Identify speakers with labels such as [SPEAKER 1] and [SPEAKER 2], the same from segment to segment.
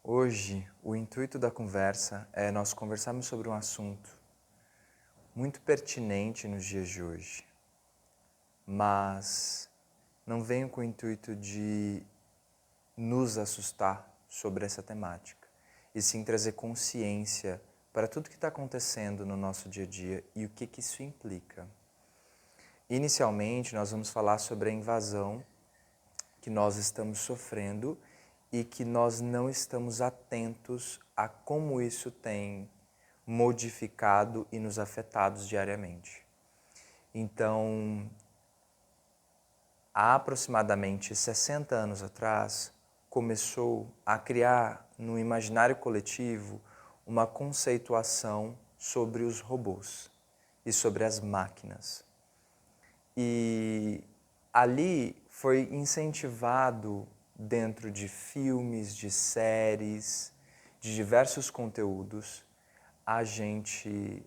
[SPEAKER 1] Hoje, o intuito da conversa é nós conversarmos sobre um assunto muito pertinente nos dias de hoje, mas não venho com o intuito de nos assustar sobre essa temática, e sim trazer consciência para tudo que está acontecendo no nosso dia a dia e o que isso implica. Inicialmente, nós vamos falar sobre a invasão que nós estamos sofrendo e que nós não estamos atentos a como isso tem modificado e nos afetado diariamente. Então, há aproximadamente 60 anos atrás, começou a criar no imaginário coletivo uma conceituação sobre os robôs e sobre as máquinas. E ali foi incentivado dentro de filmes, de séries, de diversos conteúdos, a gente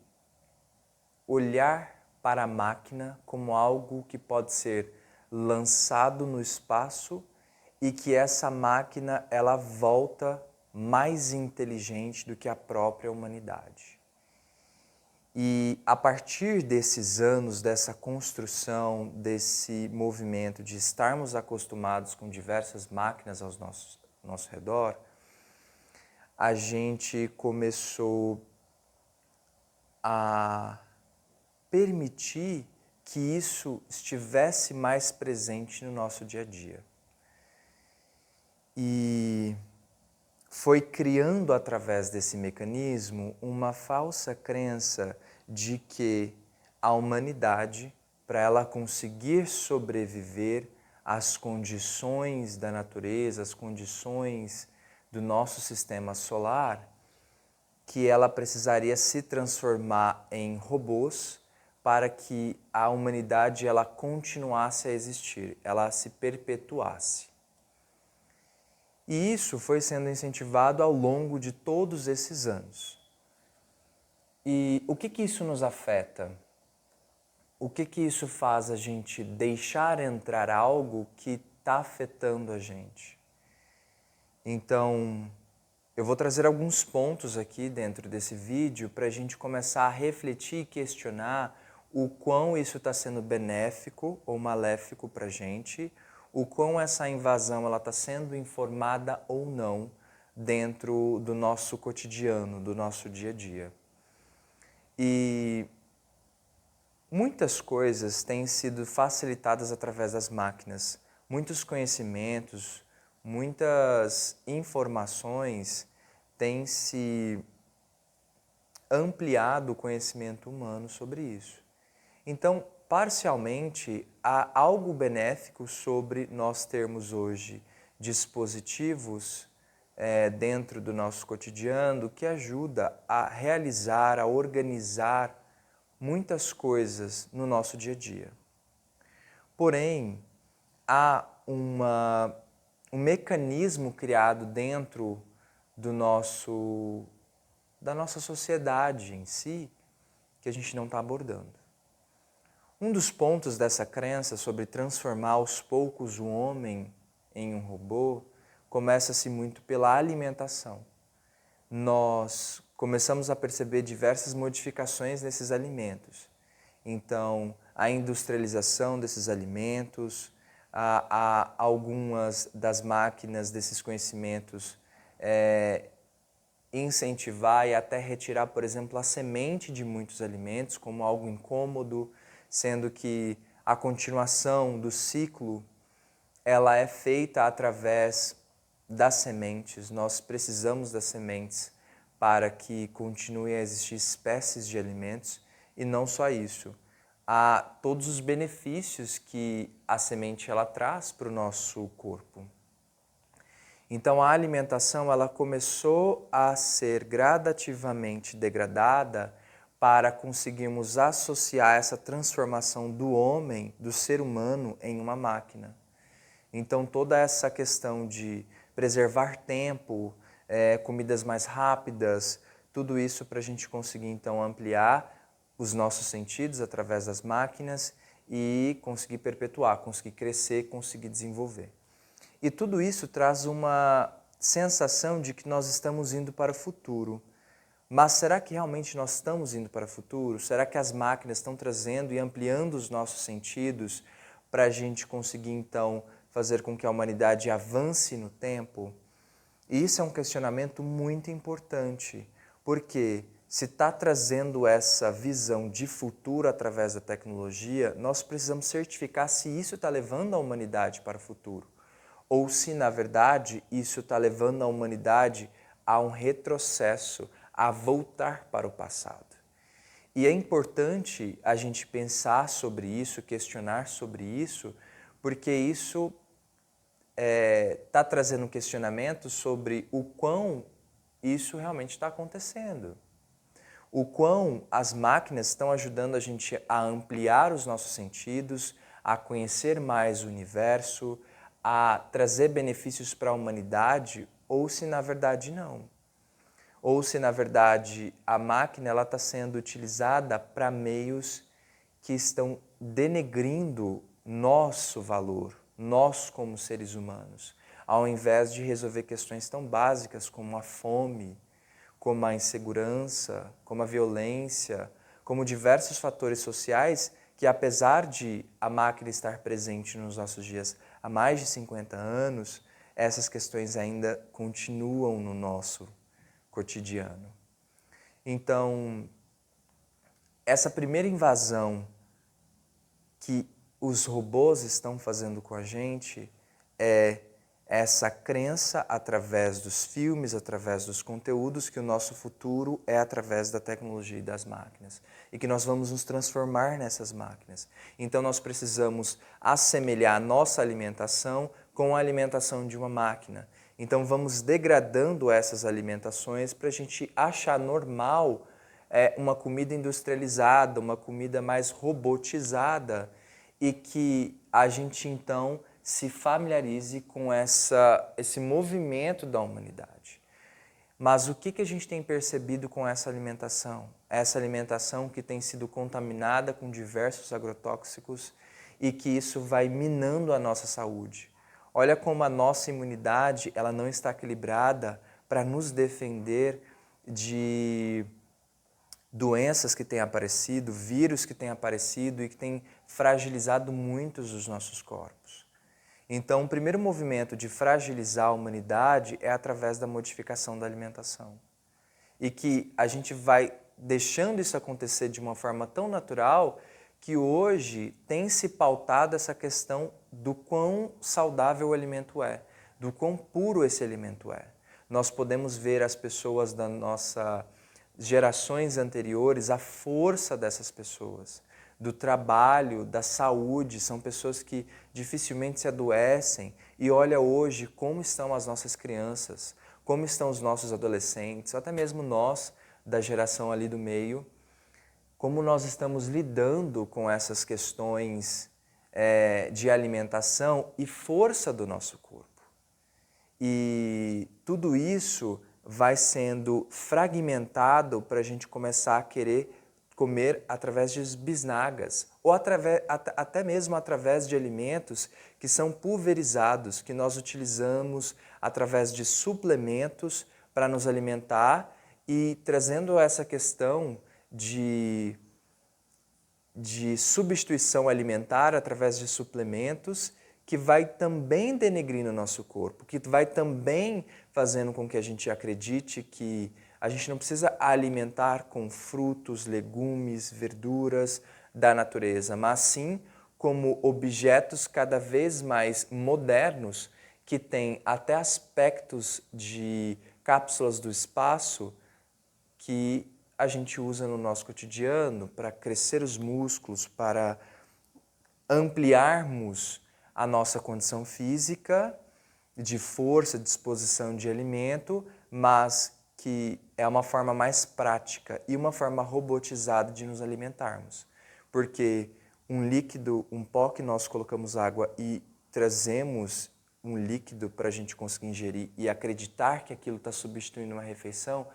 [SPEAKER 1] olhar para a máquina como algo que pode ser lançado no espaço e que essa máquina ela volta mais inteligente do que a própria humanidade. E a partir desses anos, dessa construção, desse movimento de estarmos acostumados com diversas máquinas ao nosso redor, a gente começou a permitir que isso estivesse mais presente no nosso dia a dia. E foi criando através desse mecanismo uma falsa crença de que a humanidade, para ela conseguir sobreviver às condições da natureza, às condições do nosso sistema solar, que ela precisaria se transformar em robôs para que a humanidade ela continuasse a existir, ela se perpetuasse. E isso foi sendo incentivado ao longo de todos esses anos. E o que isso nos afeta? O que isso faz a gente deixar entrar algo que está afetando a gente? Então, eu vou trazer alguns pontos aqui dentro desse vídeo para a gente começar a refletir e questionar o quão isso está sendo benéfico ou maléfico para a gente, o quão essa invasão está sendo informada ou não dentro do nosso cotidiano, do nosso dia a dia. E muitas coisas têm sido facilitadas através das máquinas, muitos conhecimentos, muitas informações têm se ampliado o conhecimento humano sobre isso. Então, parcialmente, há algo benéfico sobre nós termos hoje dispositivos dentro do nosso cotidiano que ajuda a realizar, a organizar muitas coisas no nosso dia a dia. Porém, há um mecanismo criado dentro da nossa sociedade em si que a gente não está abordando. Um dos pontos dessa crença sobre transformar aos poucos o homem em um robô começa-se muito pela alimentação. Nós começamos a perceber diversas modificações nesses alimentos. Então, a industrialização desses alimentos, algumas das máquinas desses conhecimentos incentivar e até retirar, por exemplo, a semente de muitos alimentos como algo incômodo, sendo que a continuação do ciclo ela é feita através das sementes. Nós precisamos das sementes para que continue a existir espécies de alimentos e não só isso. Há todos os benefícios que a semente ela traz para o nosso corpo. Então a alimentação ela começou a ser gradativamente degradada para conseguirmos associar essa transformação do homem, do ser humano, em uma máquina. Então toda essa questão de preservar tempo, comidas mais rápidas, tudo isso para a gente conseguir então ampliar os nossos sentidos através das máquinas e conseguir perpetuar, conseguir crescer, conseguir desenvolver. E tudo isso traz uma sensação de que nós estamos indo para o futuro. Mas será que realmente nós estamos indo para o futuro? Será que as máquinas estão trazendo e ampliando os nossos sentidos para a gente conseguir, então, fazer com que a humanidade avance no tempo? E isso é um questionamento muito importante, porque se está trazendo essa visão de futuro através da tecnologia, nós precisamos certificar se isso está levando a humanidade para o futuro, ou se, na verdade, isso está levando a humanidade a um retrocesso, a voltar para o passado. E é importante a gente pensar sobre isso, questionar sobre isso, porque isso está trazendo um questionamento sobre o quão isso realmente está acontecendo. O quão as máquinas estão ajudando a gente a ampliar os nossos sentidos, a conhecer mais o universo, a trazer benefícios para a humanidade, ou se na verdade não. Ou se na verdade a máquina está sendo utilizada para meios que estão denegrindo nosso valor, nós como seres humanos, ao invés de resolver questões tão básicas como a fome, como a insegurança, como a violência, como diversos fatores sociais que, apesar de a máquina estar presente nos nossos dias há mais de 50 anos, essas questões ainda continuam no nosso cotidiano. Então, essa primeira invasão que os robôs estão fazendo com a gente é essa crença através dos filmes, através dos conteúdos, que o nosso futuro é através da tecnologia e das máquinas. E que nós vamos nos transformar nessas máquinas. Então nós precisamos assemelhar a nossa alimentação com a alimentação de uma máquina. Então vamos degradando essas alimentações para a gente achar normal uma comida industrializada, uma comida mais robotizada, e que a gente então se familiarize com esse movimento da humanidade. Mas o que a gente tem percebido com essa alimentação? Essa alimentação que tem sido contaminada com diversos agrotóxicos e que isso vai minando a nossa saúde. Olha como a nossa imunidade ela não está equilibrada para nos defender de doenças que têm aparecido, vírus que têm aparecido e que têm fragilizado muitos dos nossos corpos. Então, o primeiro movimento de fragilizar a humanidade é através da modificação da alimentação. E que a gente vai deixando isso acontecer de uma forma tão natural que hoje tem se pautado essa questão do quão saudável o alimento é, do quão puro esse alimento é. Nós podemos ver as pessoas da nossa gerações anteriores, a força dessas pessoas, do trabalho, da saúde, são pessoas que dificilmente se adoecem, e olha hoje como estão as nossas crianças, como estão os nossos adolescentes, até mesmo nós da geração ali do meio, como nós estamos lidando com essas questões de alimentação e força do nosso corpo. E tudo isso vai sendo fragmentado para a gente começar a querer comer através de bisnagas, ou até mesmo através de alimentos que são pulverizados, que nós utilizamos através de suplementos para nos alimentar, e trazendo essa questão de substituição alimentar através de suplementos, que vai também denegrindo o nosso corpo, que vai também fazendo com que a gente acredite que a gente não precisa alimentar com frutos, legumes, verduras da natureza, mas sim como objetos cada vez mais modernos, que têm até aspectos de cápsulas do espaço que a gente usa no nosso cotidiano para crescer os músculos, para ampliarmos a nossa condição física, de força, disposição de alimento, mas que é uma forma mais prática e uma forma robotizada de nos alimentarmos. Porque um líquido, um pó que nós colocamos água e trazemos um líquido para a gente conseguir ingerir e acreditar que aquilo está substituindo uma refeição,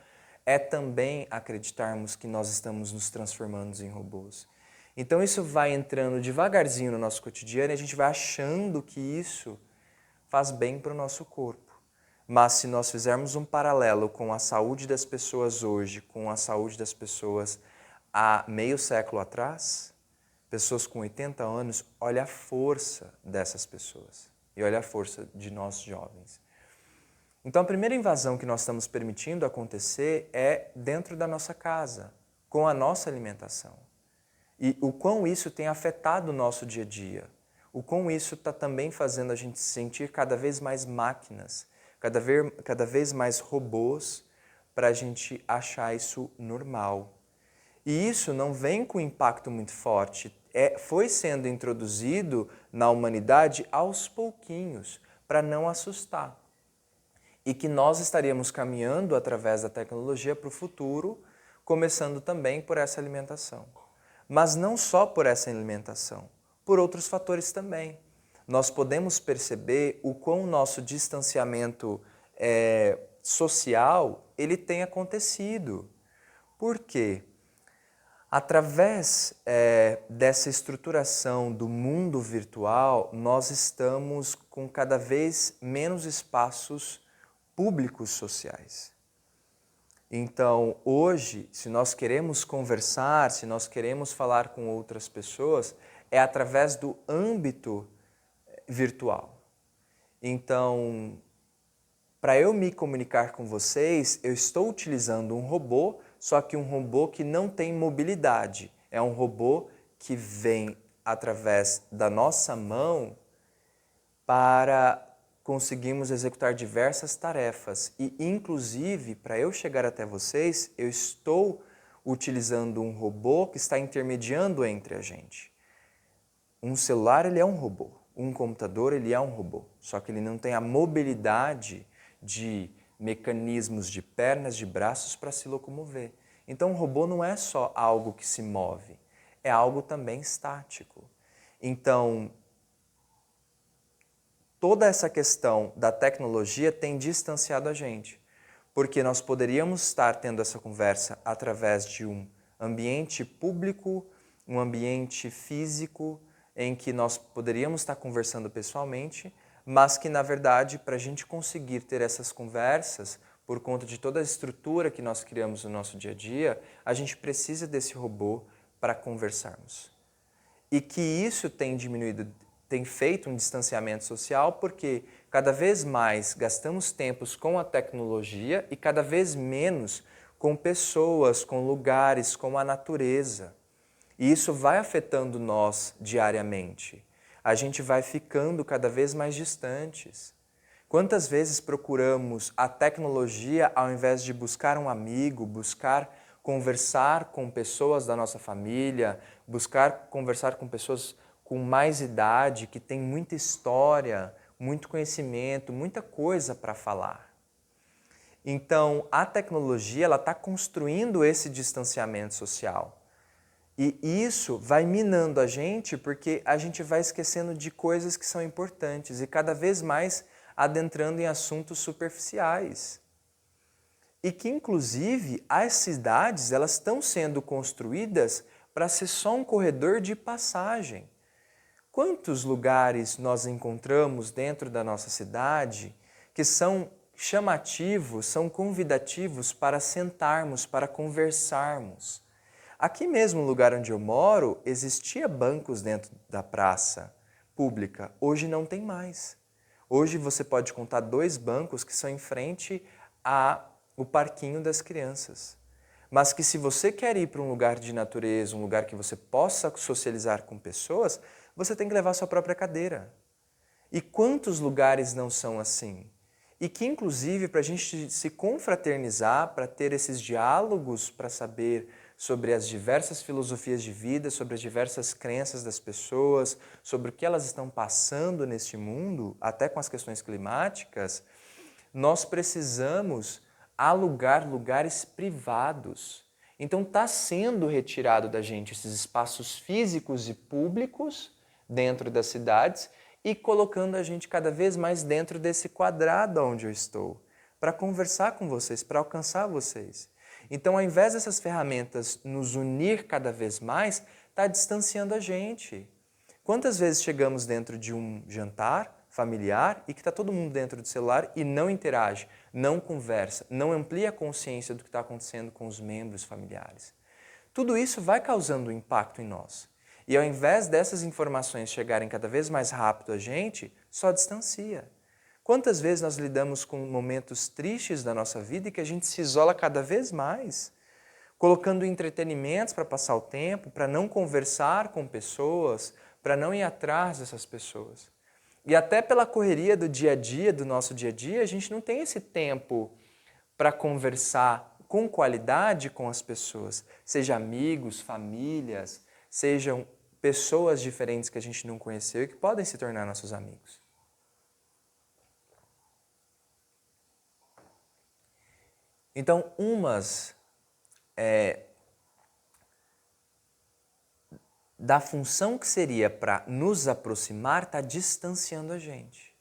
[SPEAKER 1] é também acreditarmos que nós estamos nos transformando em robôs. Então isso vai entrando devagarzinho no nosso cotidiano e a gente vai achando que isso faz bem para o nosso corpo. Mas se nós fizermos um paralelo com a saúde das pessoas hoje, com a saúde das pessoas há meio século atrás, pessoas com 80 anos, olha a força dessas pessoas e olha a força de nós jovens. Então a primeira invasão que nós estamos permitindo acontecer é dentro da nossa casa, com a nossa alimentação. E o quão isso tem afetado o nosso dia a dia, o quão isso está também fazendo a gente se sentir cada vez mais máquinas, cada vez mais robôs, para a gente achar isso normal. E isso não vem com impacto muito forte, foi sendo introduzido na humanidade aos pouquinhos, para não assustar. E que nós estaríamos caminhando através da tecnologia para o futuro, começando também por essa alimentação. Mas não só por essa alimentação, por outros fatores também. Nós podemos perceber o quão nosso distanciamento social ele tem acontecido. Por quê? Através dessa estruturação do mundo virtual, nós estamos com cada vez menos espaços públicos sociais. Então, hoje, se nós queremos conversar, se nós queremos falar com outras pessoas, é através do âmbito virtual. Então, para eu me comunicar com vocês, eu estou utilizando um robô, só que um robô que não tem mobilidade. É um robô que vem através da nossa mão para conseguirmos executar diversas tarefas. E, inclusive, para eu chegar até vocês, eu estou utilizando um robô que está intermediando entre a gente. Um celular, ele é um robô. Um computador, ele é um robô. Só que ele não tem a mobilidade de mecanismos de pernas, de braços para se locomover. Então, o robô não é só algo que se move, é algo também estático. Então, toda essa questão da tecnologia tem distanciado a gente, porque nós poderíamos estar tendo essa conversa através de um ambiente público, um ambiente físico, em que nós poderíamos estar conversando pessoalmente, mas que, na verdade, para a gente conseguir ter essas conversas, por conta de toda a estrutura que nós criamos no nosso dia a dia, a gente precisa desse robô para conversarmos. E que isso tem diminuído, tem feito um distanciamento social, porque cada vez mais gastamos tempos com a tecnologia e cada vez menos com pessoas, com lugares, com a natureza. E isso vai afetando nós diariamente. A gente vai ficando cada vez mais distantes. Quantas vezes procuramos a tecnologia ao invés de buscar um amigo, buscar conversar com pessoas da nossa família, buscar conversar com pessoas com mais idade, que têm muita história, muito conhecimento, muita coisa para falar. Então, a tecnologia está construindo esse distanciamento social. E isso vai minando a gente porque a gente vai esquecendo de coisas que são importantes e cada vez mais adentrando em assuntos superficiais. E que, inclusive, as cidades elas estão sendo construídas para ser só um corredor de passagem. Quantos lugares nós encontramos dentro da nossa cidade que são chamativos, são convidativos para sentarmos, para conversarmos? Aqui mesmo no lugar onde eu moro, existia bancos dentro da praça pública. Hoje não tem mais. Hoje você pode contar 2 bancos que são em frente ao parquinho das crianças. Mas que se você quer ir para um lugar de natureza, um lugar que você possa socializar com pessoas, você tem que levar sua própria cadeira. E quantos lugares não são assim? E que, inclusive, para a gente se confraternizar, para ter esses diálogos, para saber sobre as diversas filosofias de vida, sobre as diversas crenças das pessoas, sobre o que elas estão passando neste mundo, até com as questões climáticas, nós precisamos alugar lugares privados. Então está sendo retirado da gente esses espaços físicos e públicos dentro das cidades e colocando a gente cada vez mais dentro desse quadrado onde eu estou, para conversar com vocês, para alcançar vocês. Então, ao invés dessas ferramentas nos unir cada vez mais, está distanciando a gente. Quantas vezes chegamos dentro de um jantar, familiar e que está todo mundo dentro do celular e não interage, não conversa, não amplia a consciência do que está acontecendo com os membros familiares. Tudo isso vai causando um impacto em nós. E ao invés dessas informações chegarem cada vez mais rápido a gente, só distancia. Quantas vezes nós lidamos com momentos tristes da nossa vida e que a gente se isola cada vez mais, colocando entretenimentos para passar o tempo, para não conversar com pessoas, para não ir atrás dessas pessoas. E até pela correria do dia a dia, do nosso dia a dia, a gente não tem esse tempo para conversar com qualidade com as pessoas, seja amigos, famílias, sejam pessoas diferentes que a gente não conheceu e que podem se tornar nossos amigos. Então, da função que seria para nos aproximar, está distanciando a gente.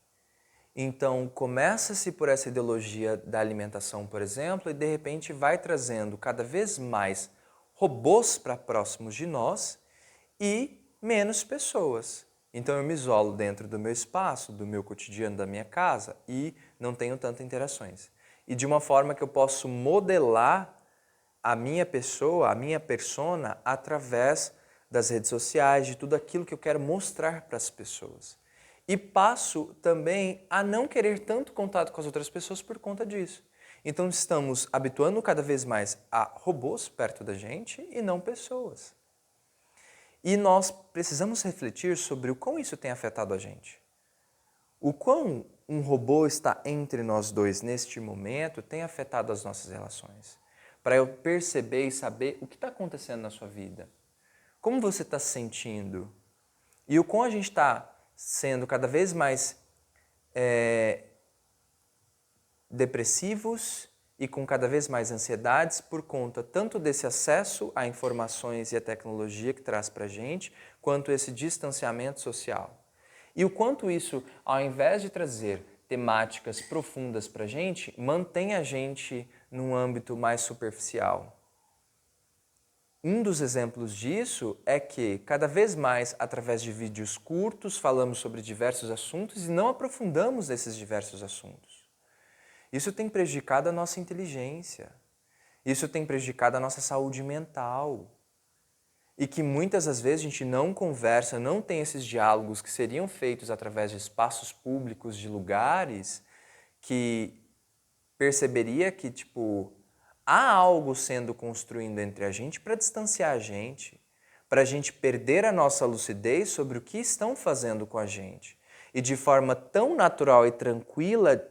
[SPEAKER 1] Então, começa-se por essa ideologia da alimentação, por exemplo, e de repente vai trazendo cada vez mais robôs para próximos de nós e menos pessoas. Então, eu me isolo dentro do meu espaço, do meu cotidiano, da minha casa e não tenho tantas interações. E de uma forma que eu posso modelar a minha pessoa, a minha persona, através das redes sociais, de tudo aquilo que eu quero mostrar para as pessoas. E passo também a não querer tanto contato com as outras pessoas por conta disso. Então estamos habituando cada vez mais a robôs perto da gente e não pessoas. E nós precisamos refletir sobre o quão isso tem afetado a gente. O quão um robô está entre nós dois neste momento tem afetado as nossas relações. Para eu perceber e saber o que está acontecendo na sua vida. Como você está se sentindo? E o quão a gente está sendo cada vez mais depressivos e com cada vez mais ansiedades por conta tanto desse acesso a informações e a tecnologia que traz para a gente, quanto esse distanciamento social. E o quanto isso, ao invés de trazer temáticas profundas para a gente, mantém a gente num âmbito mais superficial. Um dos exemplos disso é que, cada vez mais, através de vídeos curtos, falamos sobre diversos assuntos e não aprofundamos nesses diversos assuntos. Isso tem prejudicado a nossa inteligência. Isso tem prejudicado a nossa saúde mental. E que muitas das vezes a gente não conversa, não tem esses diálogos que seriam feitos através de espaços públicos, de lugares, que perceberia que, há algo sendo construído entre a gente para distanciar a gente, para a gente perder a nossa lucidez sobre o que estão fazendo com a gente. E de forma tão natural e tranquila,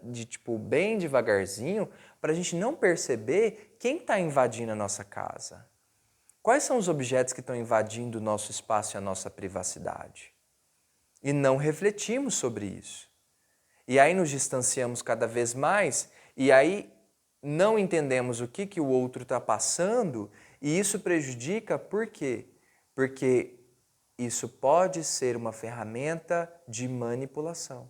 [SPEAKER 1] bem devagarzinho, para a gente não perceber quem está invadindo a nossa casa. Quais são os objetos que estão invadindo o nosso espaço e a nossa privacidade? E não refletimos sobre isso. E aí nos distanciamos cada vez mais, e aí não entendemos o que o outro está passando, e isso prejudica por quê? Porque isso pode ser uma ferramenta de manipulação.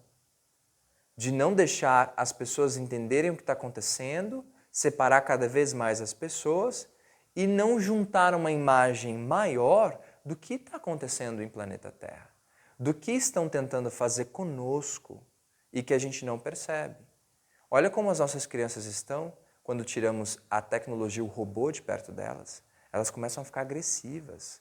[SPEAKER 1] De não deixar as pessoas entenderem o que está acontecendo, separar cada vez mais as pessoas e não juntar uma imagem maior do que está acontecendo em planeta Terra, do que estão tentando fazer conosco e que a gente não percebe. Olha como as nossas crianças estão quando tiramos a tecnologia, o robô de perto delas. Elas começam a ficar agressivas.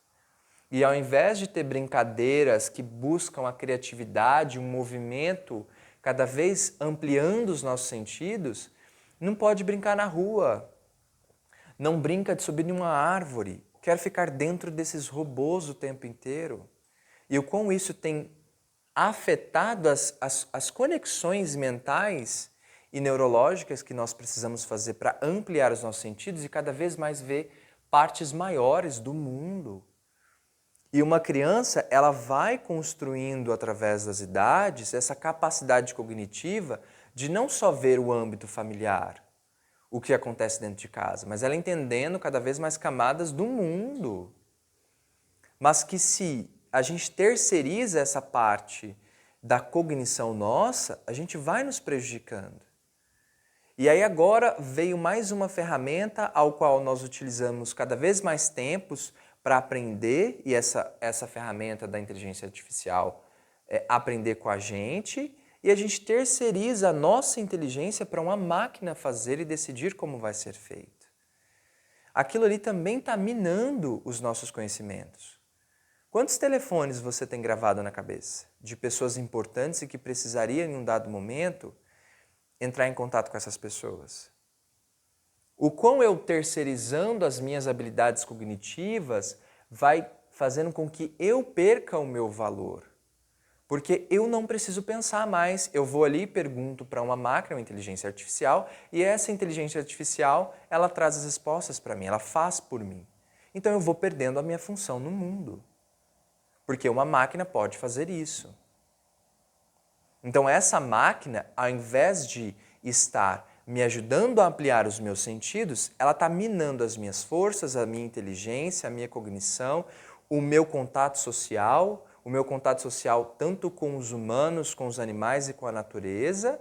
[SPEAKER 1] E ao invés de ter brincadeiras que buscam a criatividade, um movimento cada vez ampliando os nossos sentidos, não pode brincar na rua. Não brinca de subir em uma árvore, quer ficar dentro desses robôs o tempo inteiro. E o quão isso tem afetado as conexões mentais e neurológicas que nós precisamos fazer para ampliar os nossos sentidos e cada vez mais ver partes maiores do mundo. E uma criança, ela vai construindo através das idades essa capacidade cognitiva de não só ver o âmbito familiar, o que acontece dentro de casa, mas ela entendendo cada vez mais camadas do mundo. Mas que se a gente terceiriza essa parte da cognição nossa, a gente vai nos prejudicando. E aí agora veio mais uma ferramenta ao qual nós utilizamos cada vez mais tempos para aprender, e essa ferramenta da inteligência artificial aprender com a gente, e a gente terceiriza a nossa inteligência para uma máquina fazer e decidir como vai ser feito. Aquilo ali também está minando os nossos conhecimentos. Quantos telefones você tem gravado na cabeça de pessoas importantes e que precisaria em um dado momento entrar em contato com essas pessoas? O quão eu terceirizando as minhas habilidades cognitivas vai fazendo com que eu perca o meu valor. Porque eu não preciso pensar mais, eu vou ali e pergunto para uma máquina, uma inteligência artificial, e essa inteligência artificial, ela traz as respostas para mim, ela faz por mim. Então eu vou perdendo a minha função no mundo. Porque uma máquina pode fazer isso. Então essa máquina, ao invés de estar me ajudando a ampliar os meus sentidos, ela está minando as minhas forças, a minha inteligência, a minha cognição, o meu contato social tanto com os humanos, com os animais e com a natureza,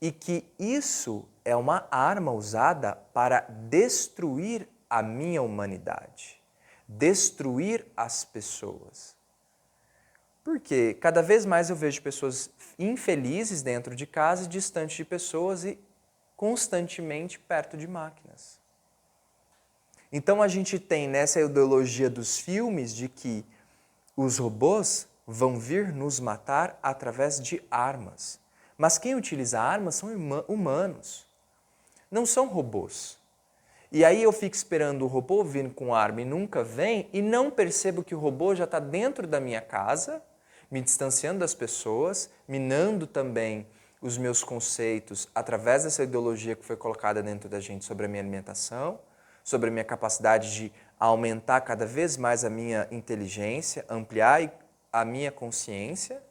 [SPEAKER 1] e que isso é uma arma usada para destruir a minha humanidade, destruir as pessoas. Porque cada vez mais eu vejo pessoas infelizes dentro de casa, distantes de pessoas e constantemente perto de máquinas. Então a gente tem nessa ideologia dos filmes de que os robôs vão vir nos matar através de armas. Mas quem utiliza armas são humanos, não são robôs. E aí eu fico esperando o robô vir com arma e nunca vem, e não percebo que o robô já está dentro da minha casa, me distanciando das pessoas, minando também os meus conceitos através dessa ideologia que foi colocada dentro da gente sobre a minha alimentação, sobre a minha capacidade de aumentar cada vez mais a minha inteligência, ampliar a minha consciência,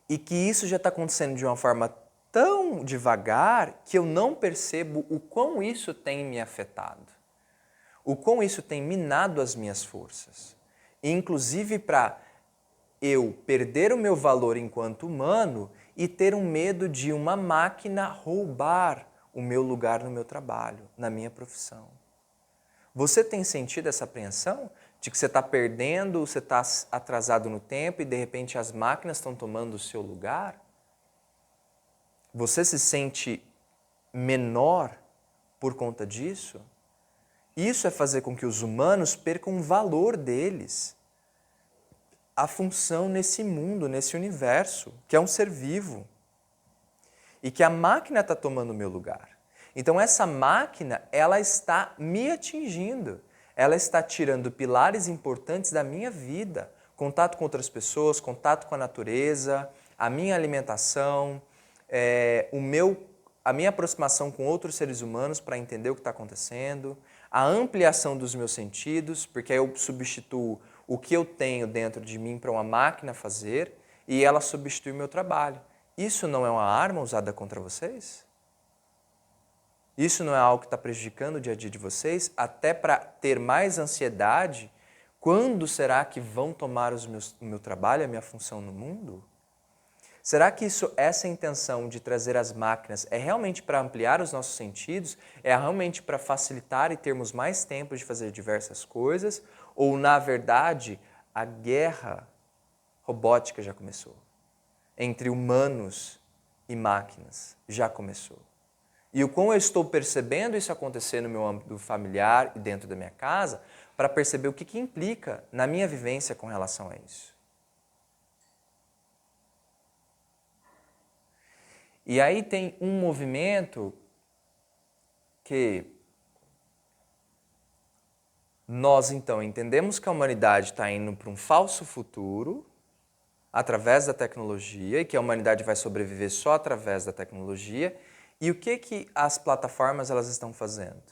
[SPEAKER 1] e que isso já está acontecendo de uma forma tão devagar que eu não percebo o quão isso tem me afetado, o quão isso tem minado as minhas forças. E, inclusive para eu perder o meu valor enquanto humano e ter um medo de uma máquina roubar o meu lugar no meu trabalho, na minha profissão. Você tem sentido essa apreensão de que você está perdendo, você está atrasado no tempo e de repente as máquinas estão tomando o seu lugar? Você se sente menor por conta disso? Isso é fazer com que os humanos percam o valor deles, a função nesse mundo, nesse universo, que é um ser vivo. E que a máquina está tomando o meu lugar. Então essa máquina, ela está me atingindo. Ela está tirando pilares importantes da minha vida. Contato com outras pessoas, contato com a natureza, a minha alimentação, a minha aproximação com outros seres humanos para entender o que está acontecendo, a ampliação dos meus sentidos, porque aí eu substituo o que eu tenho dentro de mim para uma máquina fazer e ela substitui o meu trabalho. Isso não é uma arma usada contra vocês? Isso não é algo que está prejudicando o dia a dia de vocês? Até para ter mais ansiedade, quando será que vão tomar o meu trabalho, a minha função no mundo? Será que essa intenção de trazer as máquinas é realmente para ampliar os nossos sentidos? É realmente para facilitar e termos mais tempo de fazer diversas coisas? Ou, na verdade, a guerra robótica já começou? Entre humanos e máquinas já começou. E o quão eu estou percebendo isso acontecer no meu âmbito familiar e dentro da minha casa, para perceber o que implica na minha vivência com relação a isso. E aí tem um movimento que nós então entendemos que a humanidade está indo para um falso futuro, através da tecnologia, e que a humanidade vai sobreviver só através da tecnologia. E o que as plataformas elas estão fazendo?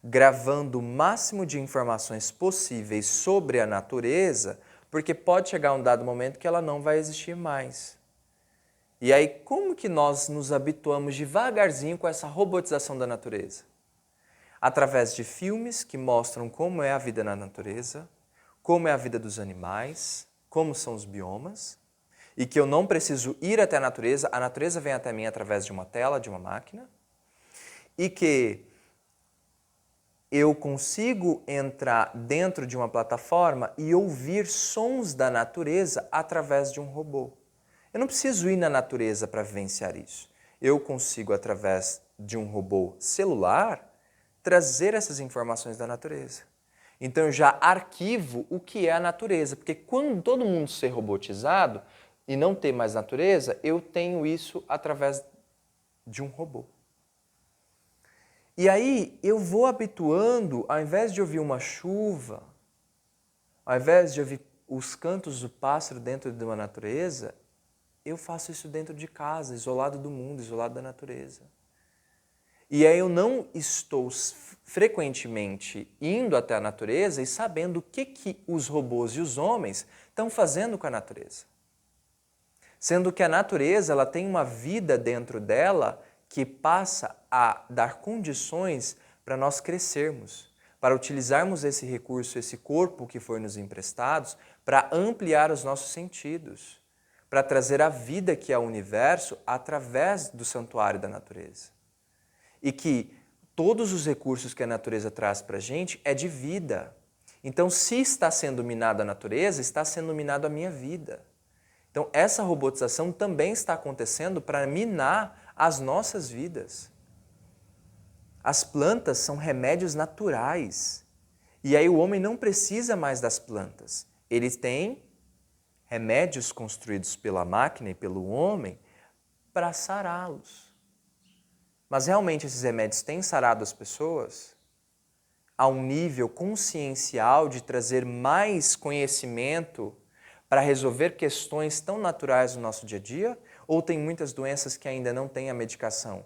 [SPEAKER 1] Gravando o máximo de informações possíveis sobre a natureza, porque pode chegar um dado momento que ela não vai existir mais. E aí, como que nós nos habituamos devagarzinho com essa robotização da natureza? Através de filmes que mostram como é a vida na natureza, como é a vida dos animais, como são os biomas, e que eu não preciso ir até a natureza vem até mim através de uma tela, de uma máquina, e que eu consigo entrar dentro de uma plataforma e ouvir sons da natureza através de um robô. Eu não preciso ir na natureza para vivenciar isso. Eu consigo, através de um robô celular, trazer essas informações da natureza. Então eu já arquivo o que é a natureza, porque quando todo mundo ser robotizado e não ter mais natureza, eu tenho isso através de um robô. E aí eu vou habituando, ao invés de ouvir uma chuva, ao invés de ouvir os cantos do pássaro dentro de uma natureza, eu faço isso dentro de casa, isolado do mundo, isolado da natureza. E aí eu não estou frequentemente indo até a natureza e sabendo o que os robôs e os homens estão fazendo com a natureza. Sendo que a natureza ela tem uma vida dentro dela que passa a dar condições para nós crescermos, para utilizarmos esse recurso, esse corpo que foi nos emprestados, para ampliar os nossos sentidos, para trazer a vida que é o universo através do santuário da natureza. E que todos os recursos que a natureza traz para a gente é de vida. Então, se está sendo minada a natureza, está sendo minada a minha vida. Então, essa robotização também está acontecendo para minar as nossas vidas. As plantas são remédios naturais. E aí o homem não precisa mais das plantas. Ele tem remédios construídos pela máquina e pelo homem para sará-los. Mas realmente esses remédios têm sarado as pessoas a um nível consciencial de trazer mais conhecimento para resolver questões tão naturais no nosso dia a dia? Ou tem muitas doenças que ainda não têm a medicação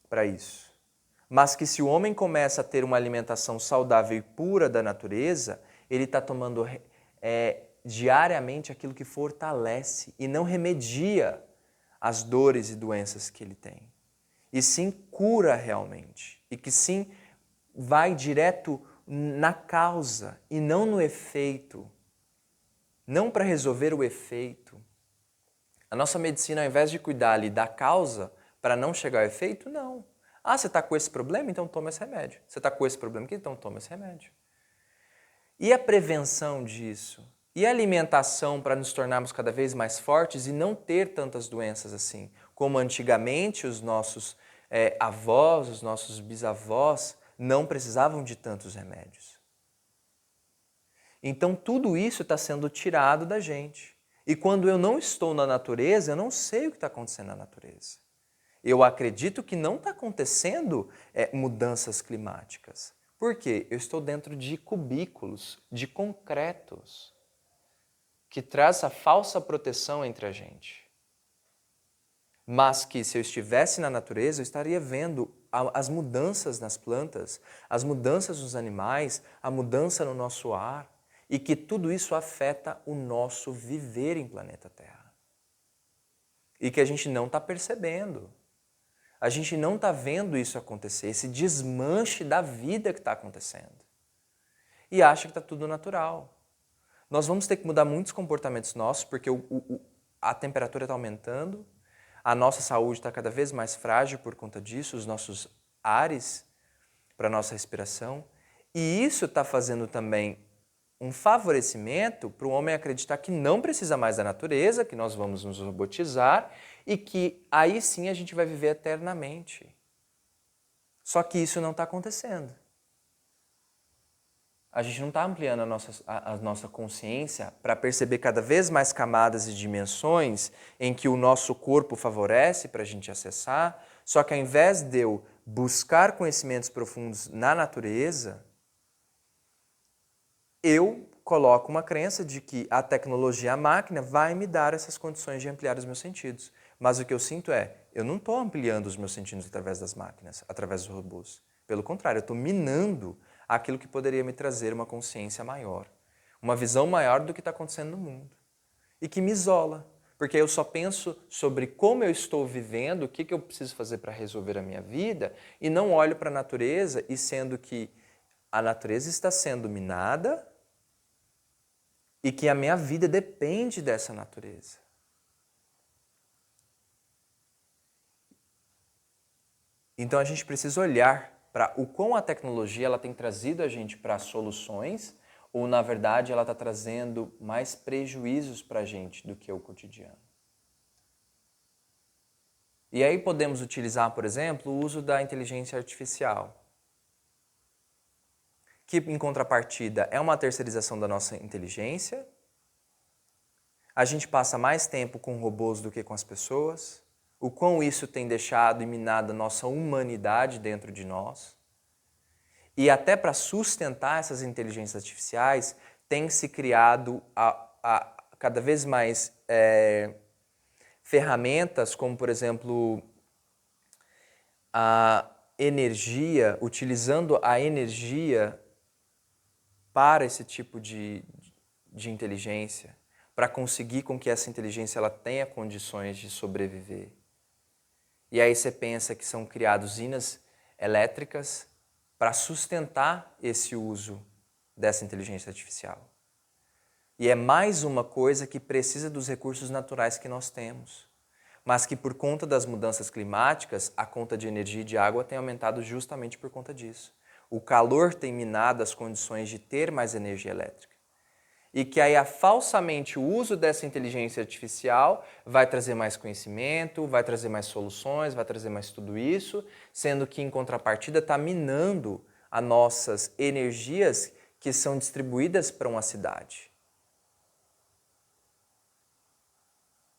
[SPEAKER 1] para isso? Mas que se o homem começa a ter uma alimentação saudável e pura da natureza, ele está tomando diariamente aquilo que fortalece e não remedia as dores e doenças que ele tem. E sim cura realmente. E que sim vai direto na causa e não no efeito. Não para resolver o efeito. A nossa medicina, ao invés de cuidar ali da causa para não chegar ao efeito, não. Ah, você está com esse problema? Então toma esse remédio. Você está com esse problema aqui? Então toma esse remédio. E a prevenção disso? E a alimentação para nos tornarmos cada vez mais fortes e não ter tantas doenças assim? Como antigamente os nossos avós, os nossos bisavós não precisavam de tantos remédios. Então tudo isso está sendo tirado da gente. E quando eu não estou na natureza, eu não sei o que está acontecendo na natureza. Eu acredito que não está acontecendo mudanças climáticas. Por quê? Eu estou dentro de cubículos, de concretos, que traz a falsa proteção entre a gente. Mas que se eu estivesse na natureza, eu estaria vendo as mudanças nas plantas, as mudanças nos animais, a mudança no nosso ar, e que tudo isso afeta o nosso viver em planeta Terra. E que a gente não está percebendo. A gente não está vendo isso acontecer, esse desmanche da vida que está acontecendo. E acha que está tudo natural. Nós vamos ter que mudar muitos comportamentos nossos, porque a temperatura está aumentando, a nossa saúde está cada vez mais frágil por conta disso, os nossos ares para a nossa respiração. E isso está fazendo também um favorecimento para o homem acreditar que não precisa mais da natureza, que nós vamos nos robotizar e que aí sim a gente vai viver eternamente. Só que isso não está acontecendo. A gente não está ampliando a nossa consciência para perceber cada vez mais camadas e dimensões em que o nosso corpo favorece para a gente acessar, só que ao invés de eu buscar conhecimentos profundos na natureza, eu coloco uma crença de que a tecnologia, a máquina, vai me dar essas condições de ampliar os meus sentidos. Mas o que eu sinto eu não estou ampliando os meus sentidos através das máquinas, através dos robôs. Pelo contrário, eu estou minando aquilo que poderia me trazer uma consciência maior, uma visão maior do que está acontecendo no mundo. E que me isola, porque eu só penso sobre como eu estou vivendo, o que eu preciso fazer para resolver a minha vida, e não olho para a natureza, e sendo que a natureza está sendo minada e que a minha vida depende dessa natureza. Então a gente precisa olhar para o quão a tecnologia ela tem trazido a gente para soluções ou, na verdade, ela está trazendo mais prejuízos para a gente do que o cotidiano. E aí podemos utilizar, por exemplo, o uso da inteligência artificial, que em contrapartida é uma terceirização da nossa inteligência. A gente passa mais tempo com robôs do que com as pessoas. O quão isso tem deixado e minado a nossa humanidade dentro de nós. E até para sustentar essas inteligências artificiais, tem se criado cada vez mais ferramentas como, por exemplo, a energia, utilizando a energia para esse tipo de inteligência, para conseguir com que essa inteligência ela tenha condições de sobreviver. E aí você pensa que são criadas usinas elétricas para sustentar esse uso dessa inteligência artificial. E é mais uma coisa que precisa dos recursos naturais que nós temos, mas que por conta das mudanças climáticas, a conta de energia e de água tem aumentado justamente por conta disso. O calor tem minado as condições de ter mais energia elétrica. E que aí, falsamente, o uso dessa inteligência artificial vai trazer mais conhecimento, vai trazer mais soluções, vai trazer mais tudo isso, sendo que, em contrapartida, está minando as nossas energias que são distribuídas para uma cidade.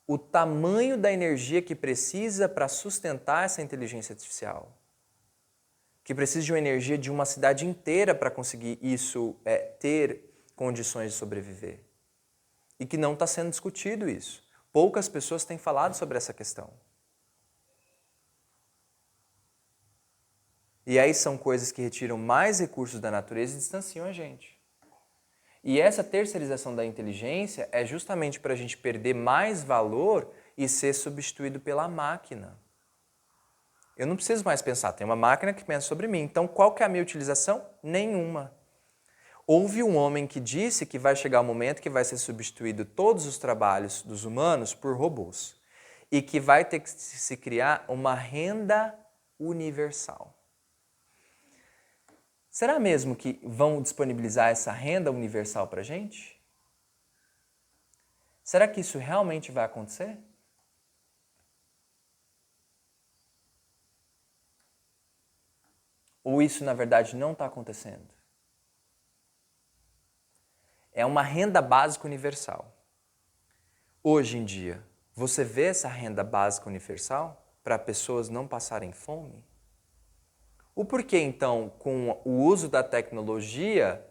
[SPEAKER 1] O tamanho da energia que precisa para sustentar essa inteligência artificial, que precisa de uma energia de uma cidade inteira para conseguir isso ter condições de sobreviver. E que não está sendo discutido isso. Poucas pessoas têm falado sobre essa questão. E aí são coisas que retiram mais recursos da natureza e distanciam a gente. E essa terceirização da inteligência é justamente para a gente perder mais valor e ser substituído pela máquina. Eu não preciso mais pensar, tem uma máquina que pensa sobre mim. Então qual que é a minha utilização? Nenhuma. Houve um homem que disse que vai chegar um momento que vai ser substituído todos os trabalhos dos humanos por robôs e que vai ter que se criar uma renda universal. Será mesmo que vão disponibilizar essa renda universal para a gente? Será que isso realmente vai acontecer? Ou isso, na verdade, não está acontecendo? É uma renda básica universal. Hoje em dia, você vê essa renda básica universal para pessoas não passarem fome? O porquê, então, com o uso da tecnologia,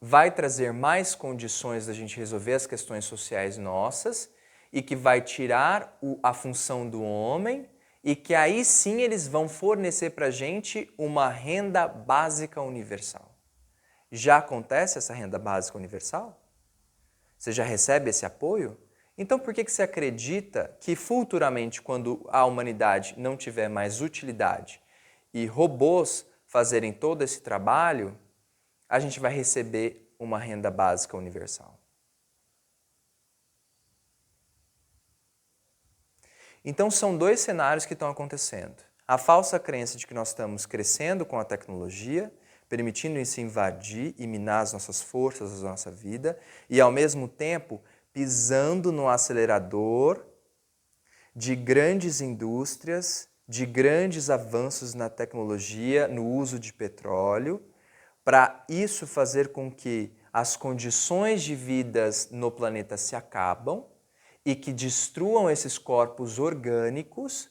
[SPEAKER 1] vai trazer mais condições da gente resolver as questões sociais nossas e que vai tirar a função do homem e que aí sim eles vão fornecer para a gente uma renda básica universal. Já acontece essa renda básica universal? Você já recebe esse apoio? Então por que você acredita que futuramente, quando a humanidade não tiver mais utilidade e robôs fazerem todo esse trabalho, a gente vai receber uma renda básica universal? Então são dois cenários que estão acontecendo. A falsa crença de que nós estamos crescendo com a tecnologia, permitindo isso invadir e minar as nossas forças, a nossa vida, e ao mesmo tempo pisando no acelerador de grandes indústrias, de grandes avanços na tecnologia, no uso de petróleo, para isso fazer com que as condições de vidas no planeta se acabam e que destruam esses corpos orgânicos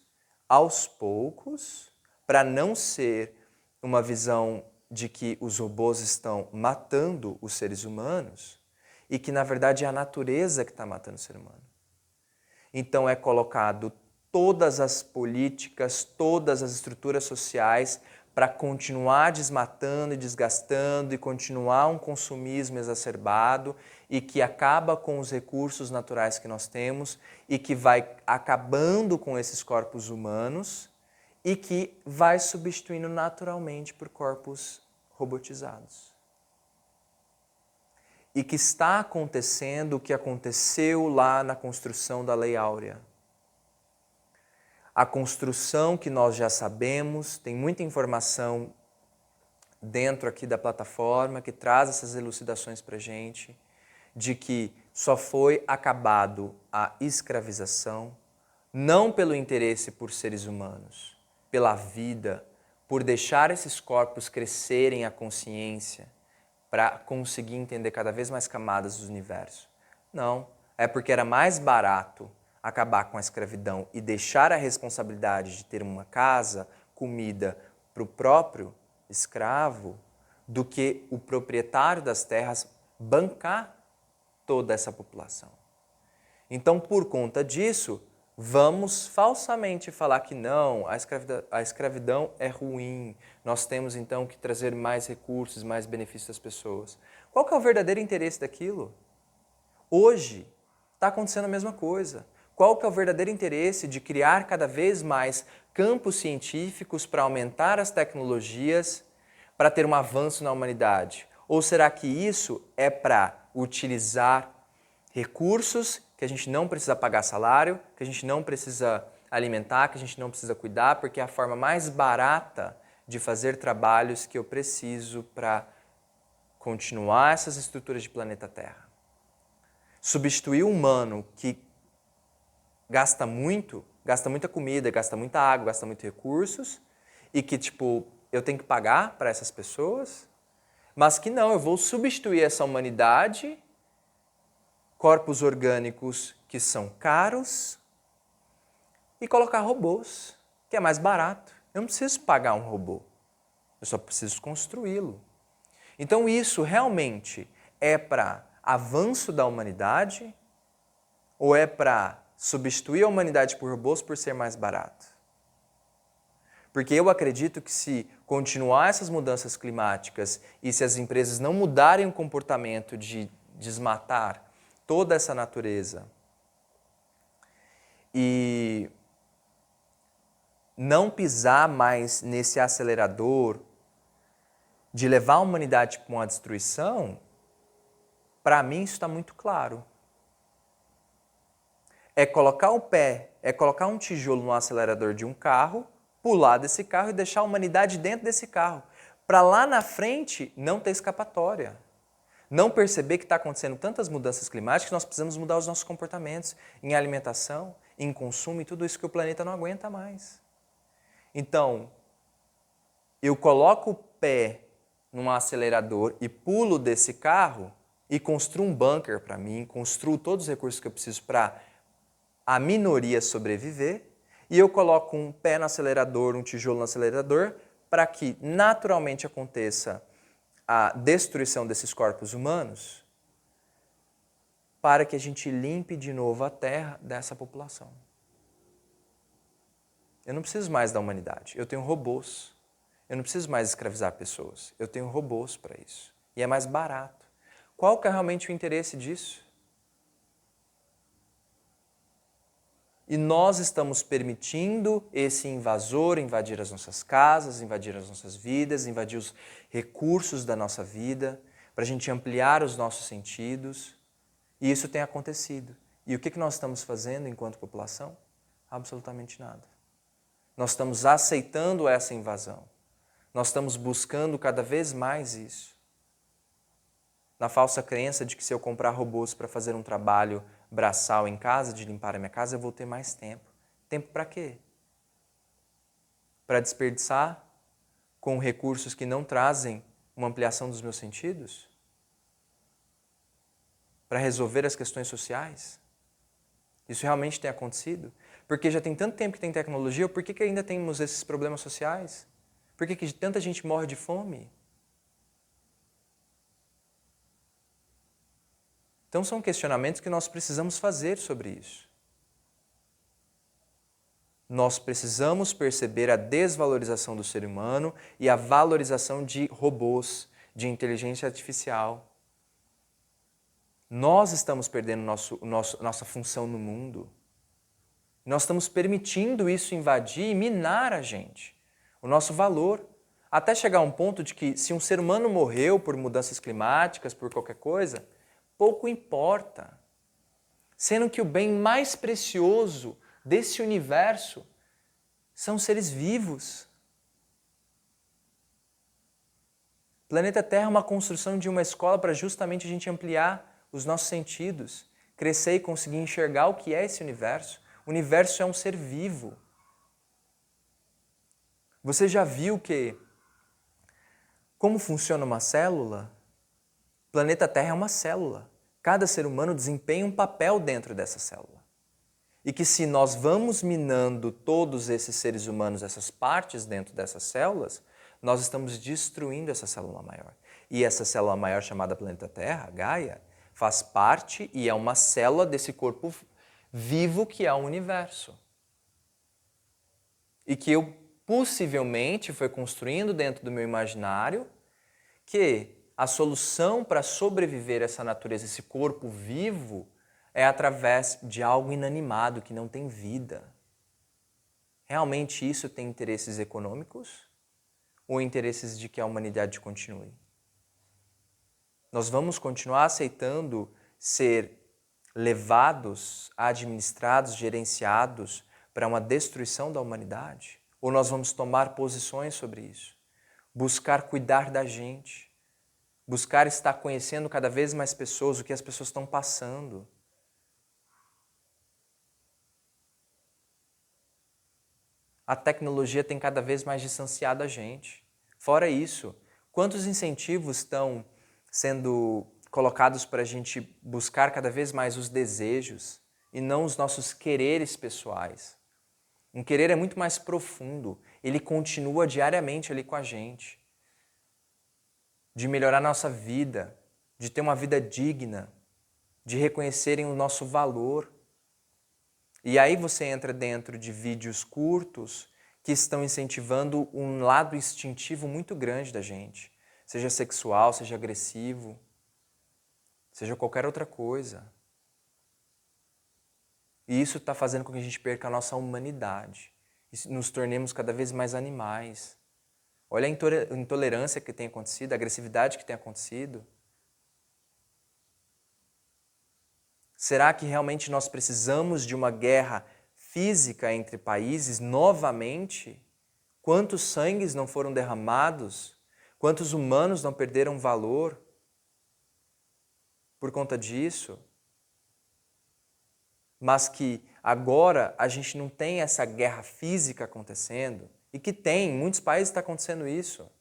[SPEAKER 1] aos poucos, para não ser uma visão de que os robôs estão matando os seres humanos e que, na verdade, é a natureza que está matando o ser humano. Então é colocado todas as políticas, todas as estruturas sociais para continuar desmatando e desgastando e continuar um consumismo exacerbado e que acaba com os recursos naturais que nós temos e que vai acabando com esses corpos humanos e que vai substituindo naturalmente por corpos robotizados. E que está acontecendo o que aconteceu lá na construção da Lei Áurea. A construção que nós já sabemos, tem muita informação dentro aqui da plataforma que traz essas elucidações para a gente, de que só foi acabado a escravização, não pelo interesse por seres humanos, pela vida, por deixar esses corpos crescerem a consciência para conseguir entender cada vez mais camadas do universo. Não, é porque era mais barato acabar com a escravidão e deixar a responsabilidade de ter uma casa, comida para o próprio escravo, do que o proprietário das terras bancar toda essa população. Então, por conta disso, vamos falsamente falar que não, a escravidão é ruim, nós temos então que trazer mais recursos, mais benefícios às pessoas. Qual que é o verdadeiro interesse daquilo? Hoje está acontecendo a mesma coisa. Qual que é o verdadeiro interesse de criar cada vez mais campos científicos para aumentar as tecnologias, para ter um avanço na humanidade? Ou será que isso é para utilizar recursos que a gente não precisa pagar salário, que a gente não precisa alimentar, que a gente não precisa cuidar, porque é a forma mais barata de fazer trabalhos que eu preciso para continuar essas estruturas de planeta Terra? Substituir o humano que gasta muita comida, gasta muita água, gasta muitos recursos e que, eu tenho que pagar para essas pessoas, mas que não, eu vou substituir essa humanidade, corpos orgânicos que são caros e colocar robôs, que é mais barato. Eu não preciso pagar um robô, eu só preciso construí-lo. Então isso realmente é para avanço da humanidade ou é para substituir a humanidade por robôs por ser mais barato? Porque eu acredito que se continuar essas mudanças climáticas e se as empresas não mudarem o comportamento de desmatar toda essa natureza e não pisar mais nesse acelerador de levar a humanidade para uma destruição, para mim isso está muito claro. É colocar o pé, é colocar um tijolo no acelerador de um carro, pular desse carro e deixar a humanidade dentro desse carro, para lá na frente não ter escapatória. Não perceber que está acontecendo tantas mudanças climáticas que nós precisamos mudar os nossos comportamentos em alimentação, em consumo e tudo isso que o planeta não aguenta mais. Então, eu coloco o pé num acelerador e pulo desse carro e construo um bunker para mim, construo todos os recursos que eu preciso para a minoria sobreviver, e eu coloco um pé no acelerador, um tijolo no acelerador, para que naturalmente aconteça a destruição desses corpos humanos, para que a gente limpe de novo a terra dessa população. Eu não preciso mais da humanidade, eu tenho robôs. Eu não preciso mais escravizar pessoas, eu tenho robôs para isso. E é mais barato. Qual que é realmente o interesse disso? E nós estamos permitindo esse invasor invadir as nossas casas, invadir as nossas vidas, invadir os recursos da nossa vida, para a gente ampliar os nossos sentidos. E isso tem acontecido. E o que nós estamos fazendo enquanto população? Absolutamente nada. Nós estamos aceitando essa invasão. Nós estamos buscando cada vez mais isso. Na falsa crença de que se eu comprar robôs para fazer um trabalho braçal em casa, de limpar a minha casa, eu vou ter mais tempo. Tempo para quê? Para desperdiçar com recursos que não trazem uma ampliação dos meus sentidos? Para resolver as questões sociais? Isso realmente tem acontecido? Porque já tem tanto tempo que tem tecnologia, por que ainda temos esses problemas sociais? Por que tanta gente morre de fome? Então são questionamentos que nós precisamos fazer sobre isso. Nós precisamos perceber a desvalorização do ser humano e a valorização de robôs, de inteligência artificial. Nós estamos perdendo nossa função no mundo. Nós estamos permitindo isso invadir e minar a gente, o nosso valor. Até chegar a um ponto de que se um ser humano morreu por mudanças climáticas, por qualquer coisa, pouco importa. Sendo que o bem mais precioso desse universo são seres vivos. O planeta Terra é uma construção de uma escola para justamente a gente ampliar os nossos sentidos, crescer e conseguir enxergar o que é esse universo, O universo é um ser vivo. Você já viu como funciona uma célula? O planeta Terra é uma célula. Cada ser humano desempenha um papel dentro dessa célula. E que se nós vamos minando todos esses seres humanos, essas partes dentro dessas células, nós estamos destruindo essa célula maior. E essa célula maior chamada planeta Terra, Gaia, faz parte e é uma célula desse corpo vivo que é o universo. E que eu possivelmente foi construindo dentro do meu imaginário que a solução para sobreviver a essa natureza, esse corpo vivo, é através de algo inanimado, que não tem vida. Realmente isso tem interesses econômicos ou interesses de que a humanidade continue? Nós vamos continuar aceitando ser levados, administrados, gerenciados para uma destruição da humanidade? Ou nós vamos tomar posições sobre isso? Buscar cuidar da gente? Buscar estar conhecendo cada vez mais pessoas, o que as pessoas estão passando? A tecnologia tem cada vez mais distanciado a gente. Fora isso, quantos incentivos estão sendo colocados para a gente buscar cada vez mais os desejos e não os nossos quereres pessoais? Um querer é muito mais profundo, ele continua diariamente ali com a gente. De melhorar nossa vida, de ter uma vida digna, de reconhecerem o nosso valor. E aí você entra dentro de vídeos curtos que estão incentivando um lado instintivo muito grande da gente. Seja sexual, seja agressivo, seja qualquer outra coisa. E isso está fazendo com que a gente perca a nossa humanidade. E nos tornemos cada vez mais animais. Olha a intolerância que tem acontecido, a agressividade que tem acontecido. Será que realmente nós precisamos de uma guerra física entre países novamente? Quantos sangues não foram derramados? Quantos humanos não perderam valor por conta disso? Mas que agora a gente não tem essa guerra física acontecendo, e que tem, em muitos países está acontecendo isso.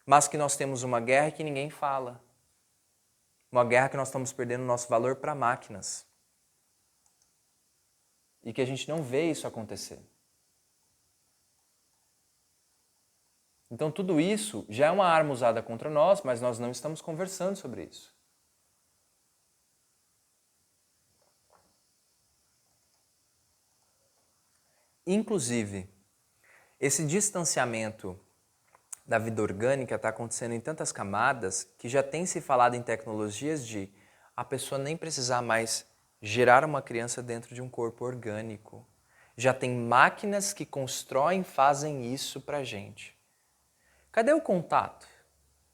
[SPEAKER 1] Mas que nós temos uma guerra que ninguém fala. Uma guerra que nós estamos perdendo nosso valor para máquinas. E que a gente não vê isso acontecer. Então tudo isso já é uma arma usada contra nós, mas nós não estamos conversando sobre isso. Inclusive, esse distanciamento da vida orgânica está acontecendo em tantas camadas que já tem se falado em tecnologias de a pessoa nem precisar mais gerar uma criança dentro de um corpo orgânico. Já tem máquinas que constroem, fazem isso pra gente. Cadê o contato?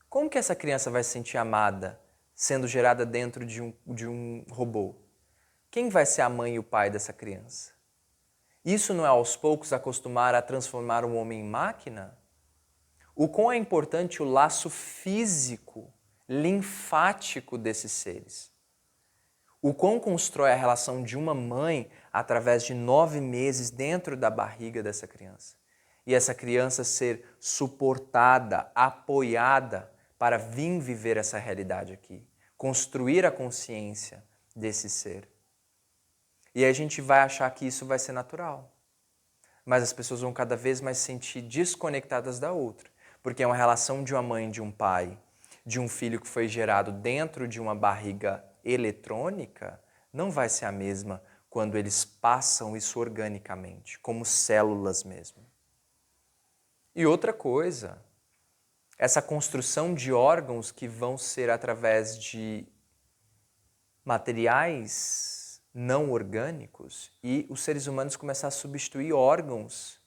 [SPEAKER 1] Como que essa criança vai se sentir amada sendo gerada dentro de um robô? Quem vai ser a mãe e o pai dessa criança? Isso não é aos poucos acostumar a transformar o homem em máquina? O quão é importante o laço físico, linfático desses seres. O quão constrói a relação de uma mãe através de 9 meses dentro da barriga dessa criança. E essa criança ser suportada, apoiada para vir viver essa realidade aqui. Construir a consciência desse ser. E a gente vai achar que isso vai ser natural. Mas as pessoas vão cada vez mais se sentir desconectadas da outra. Porque é uma relação de uma mãe e de um pai, de um filho que foi gerado dentro de uma barriga eletrônica, não vai ser a mesma quando eles passam isso organicamente, como células mesmo. E outra coisa, essa construção de órgãos que vão ser através de materiais não orgânicos e os seres humanos começar a substituir órgãos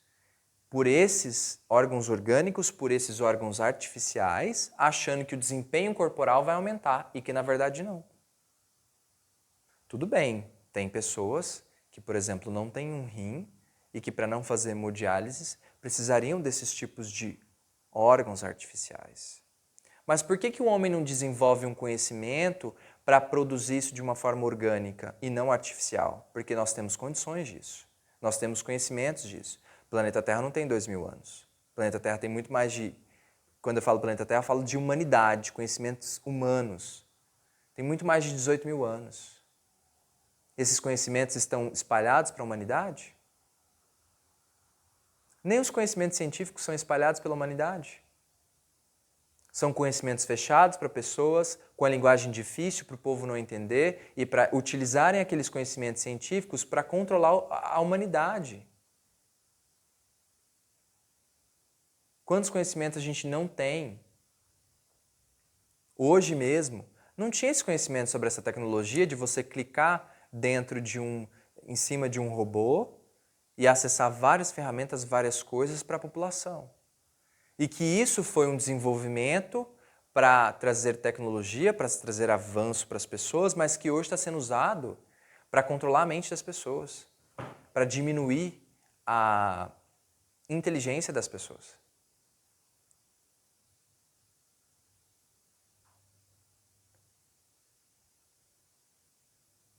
[SPEAKER 1] por esses órgãos orgânicos, por esses órgãos artificiais, achando que o desempenho corporal vai aumentar e que na verdade não. Tudo bem, tem pessoas que, por exemplo, não têm um rim e que para não fazer hemodiálise precisariam desses tipos de órgãos artificiais. Mas por que o homem não desenvolve um conhecimento para produzir isso de uma forma orgânica e não artificial, porque nós temos condições disso, nós temos conhecimentos disso. O planeta Terra não tem 2.000 anos. O planeta Terra tem muito mais de... Quando eu falo planeta Terra, eu falo de humanidade, conhecimentos humanos. Tem muito mais de 18.000 anos. Esses conhecimentos estão espalhados para a humanidade? Nem os conhecimentos científicos são espalhados pela humanidade. São conhecimentos fechados para pessoas, com a linguagem difícil para o povo não entender e para utilizarem aqueles conhecimentos científicos para controlar a humanidade. Quantos conhecimentos a gente não tem? Hoje mesmo, não tinha esse conhecimento sobre essa tecnologia de você clicar em cima de um robô e acessar várias ferramentas, várias coisas para a população. E que isso foi um desenvolvimento para trazer tecnologia, para trazer avanço para as pessoas, mas que hoje está sendo usado para controlar a mente das pessoas, para diminuir a inteligência das pessoas.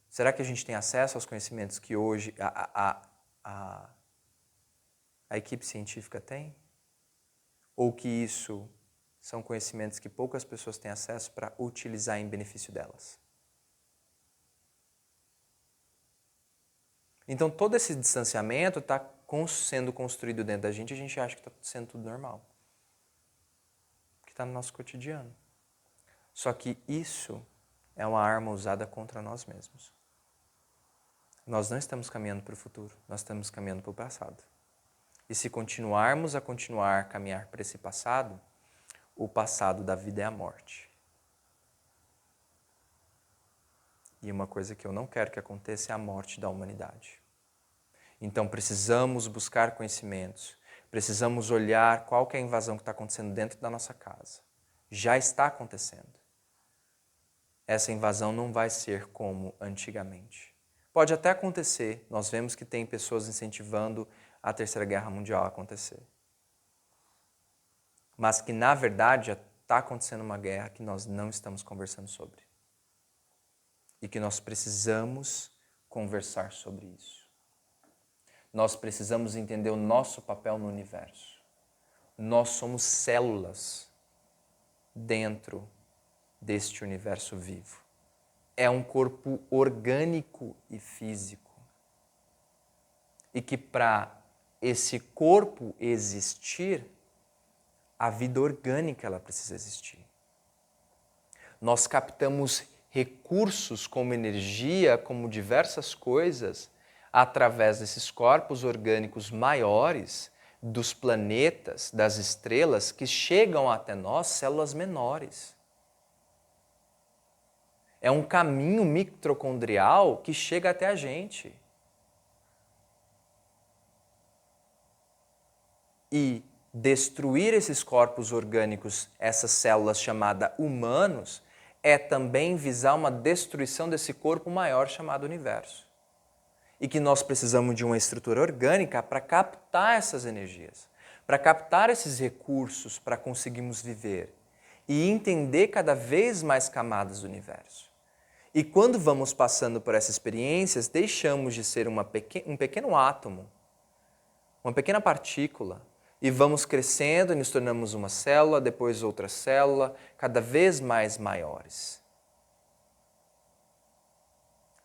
[SPEAKER 1] Será que a gente tem acesso aos conhecimentos que hoje a equipe científica tem? Ou que isso são conhecimentos que poucas pessoas têm acesso para utilizar em benefício delas? Então todo esse distanciamento está sendo construído dentro da gente e a gente acha que está sendo tudo normal. Que está no nosso cotidiano. Só que isso é uma arma usada contra nós mesmos. Nós não estamos caminhando para o futuro, nós estamos caminhando para o passado. E se continuarmos a caminhar para esse passado, o passado da vida é a morte. E uma coisa que eu não quero que aconteça é a morte da humanidade. Então precisamos buscar conhecimentos, precisamos olhar qual que é a invasão que está acontecendo dentro da nossa casa. Já está acontecendo. Essa invasão não vai ser como antigamente. Pode até acontecer, nós vemos que tem pessoas incentivando a Terceira Guerra Mundial a acontecer. Mas que na verdade já está acontecendo uma guerra que nós não estamos conversando sobre. E que nós precisamos conversar sobre isso. Nós precisamos entender o nosso papel no universo. Nós somos células dentro deste universo vivo. É um corpo orgânico e físico. E que para esse corpo existir, a vida orgânica ela precisa existir. Nós captamos recursos como energia, como diversas coisas, através desses corpos orgânicos maiores, dos planetas, das estrelas, que chegam até nós, células menores. É um caminho mitocondrial que chega até a gente. E destruir esses corpos orgânicos, essas células chamadas humanos, é também visar uma destruição desse corpo maior chamado universo. E que nós precisamos de uma estrutura orgânica para captar essas energias, para captar esses recursos para conseguirmos viver e entender cada vez mais camadas do universo. E quando vamos passando por essas experiências, deixamos de ser um pequeno átomo, uma pequena partícula, e vamos crescendo e nos tornamos uma célula, depois outra célula, cada vez mais maiores.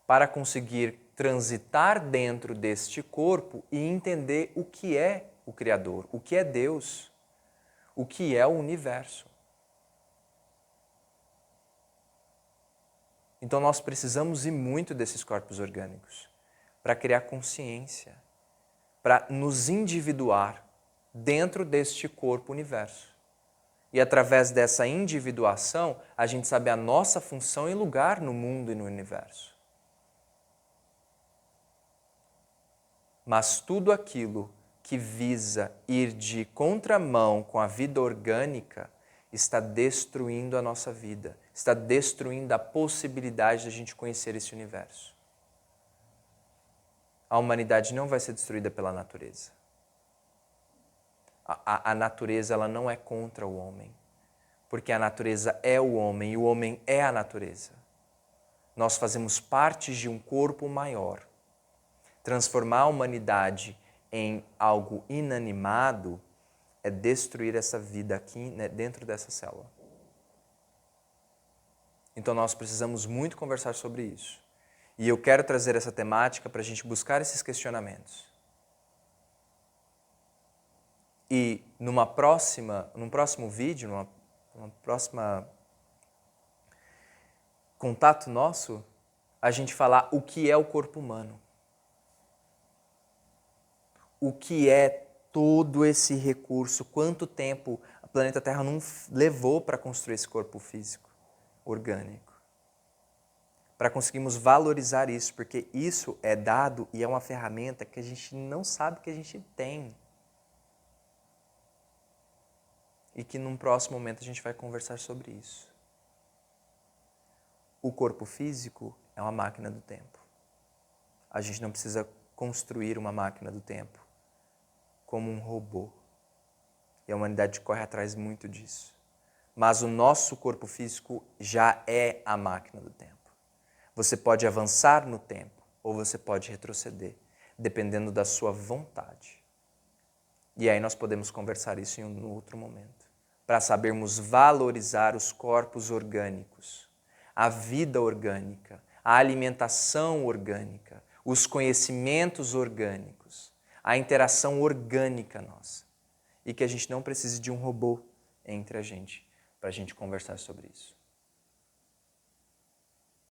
[SPEAKER 1] Para conseguir transitar dentro deste corpo e entender o que é o Criador, o que é Deus, o que é o universo. Então nós precisamos ir muito desses corpos orgânicos para criar consciência, para nos individuar dentro deste corpo universo. E através dessa individuação, a gente sabe a nossa função e lugar no mundo e no universo. Mas tudo aquilo que visa ir de contramão com a vida orgânica está destruindo a nossa vida, está destruindo a possibilidade de a gente conhecer esse universo. A humanidade não vai ser destruída pela natureza. A natureza ela não é contra o homem, porque a natureza é o homem e o homem é a natureza. Nós fazemos parte de um corpo maior. Transformar a humanidade em algo inanimado é destruir essa vida aqui, né, dentro dessa célula. Então nós precisamos muito conversar sobre isso. E eu quero trazer essa temática para a gente buscar esses questionamentos. E num próximo vídeo, numa próxima contato nosso, a gente falar o que é o corpo humano. O que é todo esse recurso, quanto tempo o planeta Terra não levou para construir esse corpo físico, orgânico. Para conseguirmos valorizar isso, porque isso é dado e é uma ferramenta que a gente não sabe que a gente tem. E que num próximo momento a gente vai conversar sobre isso. O corpo físico é uma máquina do tempo. A gente não precisa construir uma máquina do tempo como um robô. E a humanidade corre atrás muito disso. Mas o nosso corpo físico já é a máquina do tempo. Você pode avançar no tempo ou você pode retroceder, dependendo da sua vontade. E aí nós podemos conversar isso em um outro momento, para sabermos valorizar os corpos orgânicos, a vida orgânica, a alimentação orgânica, os conhecimentos orgânicos, a interação orgânica nossa. E que a gente não precise de um robô entre a gente, para a gente conversar sobre isso.